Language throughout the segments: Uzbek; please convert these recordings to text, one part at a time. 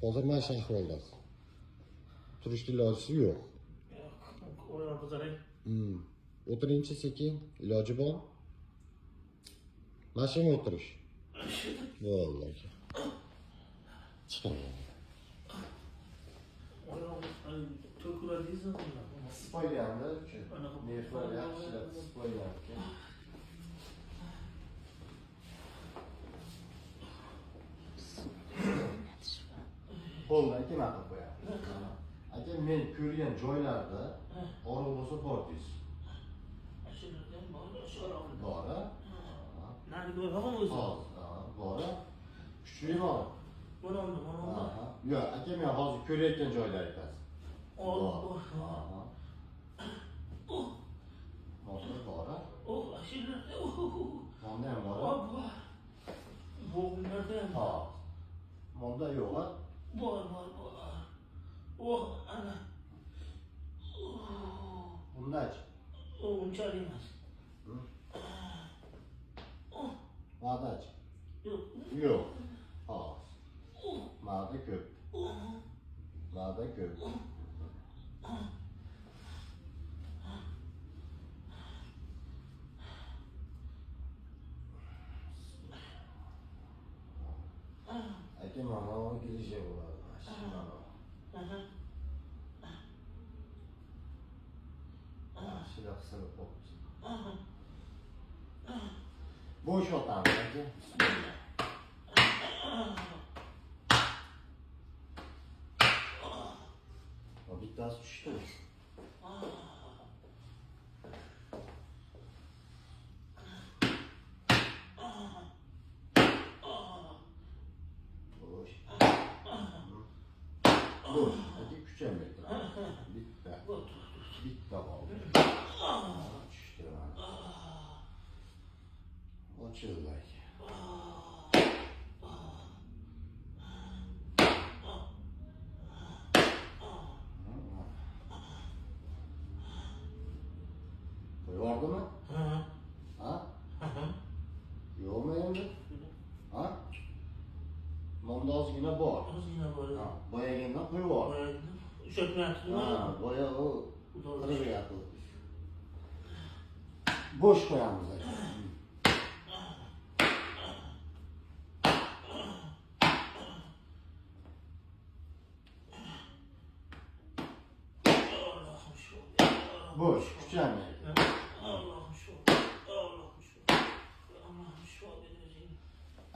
Hozir mana shu ahvoldasiz. Turishni ilojisi yo'q. Oyoq buzarang. O'tiringchi sekin, iloji bor. Mashina o'tirish. Bo'ldi aka. Chiqing. Oyoq to'kuladingizmi? Spoylandi. Nervlar yaxshilab spoylandi. Bo'ldi aka, nima qilib qo'yamiz? Aka, men ko'rgan joylarda og'riq bo'lsa bor deysiz. Bor. Nariga borgan o'zi. Bor. Kuchli bor. Mana. Yo'q, aka, men hozir ko'rayotgan joyda aytasiz. Bor. Hozir bor. Ashula. Manda ham bor. Bo'g'imlarda ham. Manda yo'q. Bor. Ana. Bundachi? Unchalik emas. Madachi? Yo'q. Yo'q. Mada ko'p. Mada ko'p. Aka, mana girish bo'ladi. Shila qisib qo'yibsiz. Bo'sh otamiz aka. Bittasi tushdi. Bo'sh. Aka, kuchamaydi. Bitta qoldi. Tushdi mana. Ochildi aka. Qo'yordimi? Ha? Yo'qmi endi? Ha? Manda ozgina bor. Boyagandan qo'yib yubor. Ushlatmayapsizmi? Boya u qirg'iyapti. Bo'sh qo'yamiz aka. Bo'sh, kuchamaydi. Allohim shu.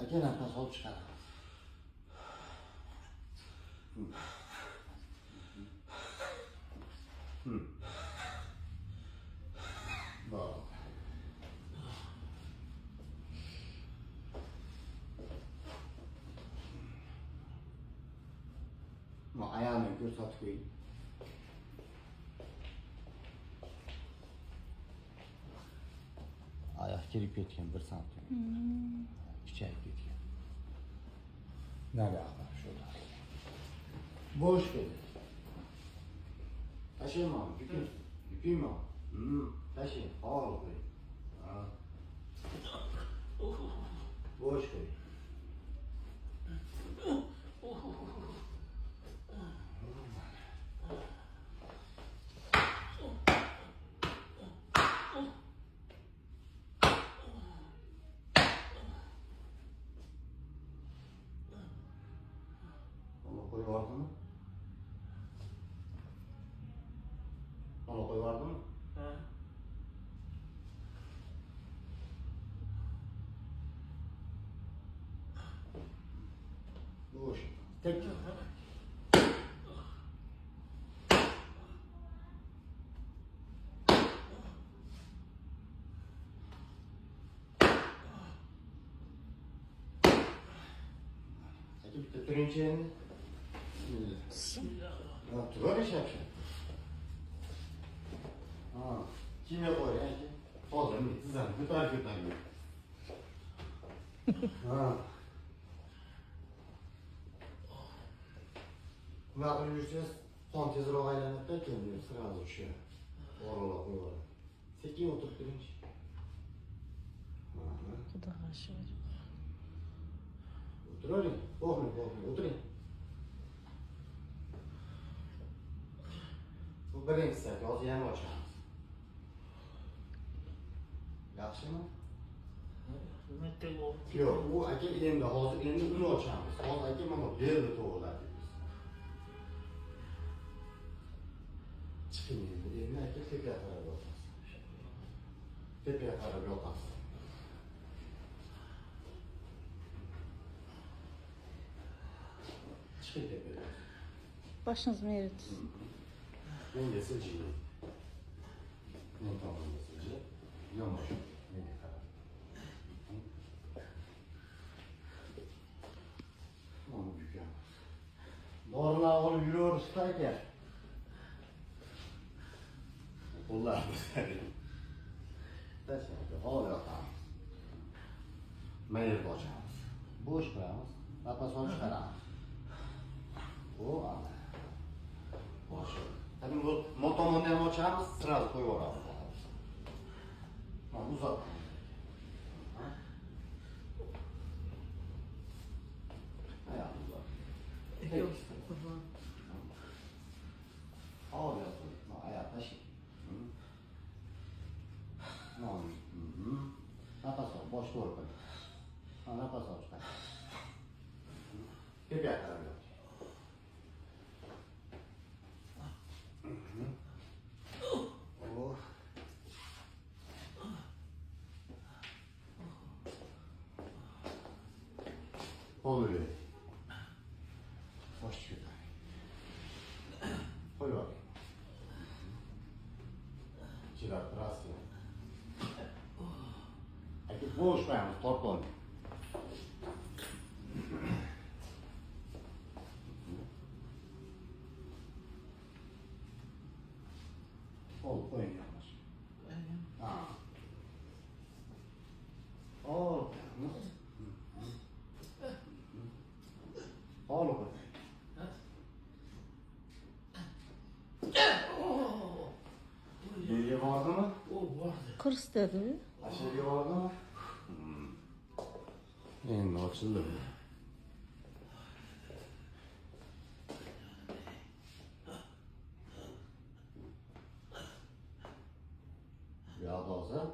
Aka, nafas olib chiqaramiz. Bor. Ma ayağını ko'rsatib qo'ying. Oyoq kelib ketgan 1 santim. Kuchayib ketgan. Nari axir shuda. Bo'sh keldi. Tashlayman, yupingmi? Tashlang, hol qo'y. Bo'sh qo'y. Qo'yibordimi? Mana qo'yibordimi? Ha. Bo'sh. Tek. Aka, bitta turingchi endi. Turaverish. Kimga qo'ying aka? Hozir men tizani ko'tarib. Nima qilib yursangiz, qon tezroq aylanadi-da, keyin sirasi o'sha. O'g'irlab qo'yadi. Sekin o'tirib turingchi. Xudo xashir. O'tiravering. Qo'rqmang, o'tiring. birinchi set, hozir yana ochamiz. Yaxshimi? Ertaga olib Yo'q, u aka endi hozir uni ochamiz. Hozir aka mana belni to'g'riladi. Chiqing endi aka tepaga qarab yotasiz. Tepaga qarab yotasiz. Chiqing tepaga. Başınız mı eritsin? Menga siljiydi. Men tomonga silji. Yomon. Menga qarab. Mana yugamiz. Dorilar olib yuraverishdi aka. Qo'llar bizlarga. Tashlaydi, hol yotamiz. Mayirni ochamiz. Bo'sh qo'yamiz. Nafas olib chiqaramiz. O ana. Boshi. Tabii bu motomonni ham ochamiz, sirali qo'yib yuboramiz. Mana uzat. Ayağını uzat. Hol yotsin. Oyoq tashi. Nafas ol, bosh to'g'ri qo'y. Nafas ol chiqar. Tepaga qarab yot. Qo'l ver. Bosh ko'tar. Qo'y bor. Chiroq turasizmi? Aka bo'sh qo'yamiz, tortib qo'l qo'ying yavaş. Ha. Ol. Ol qo'y. Yerga bordimi? O vardı. Kırs dedi. Aşağıya bordimi? Endi ochildi. Yağda olsa?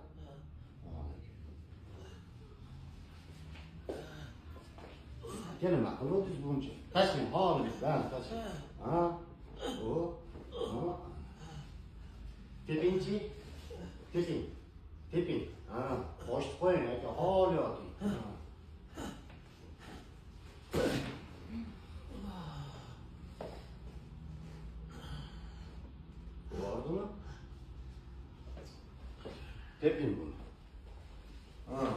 Gelin bakalım, otuz bunca. Taşıyın, hali bir ben taşıyın. Ha? O? Ha? Tepinci? Tepin. Tepin. Ha? Boş koyun, hali atın. Vardı mı? Tepin bunu. Ha.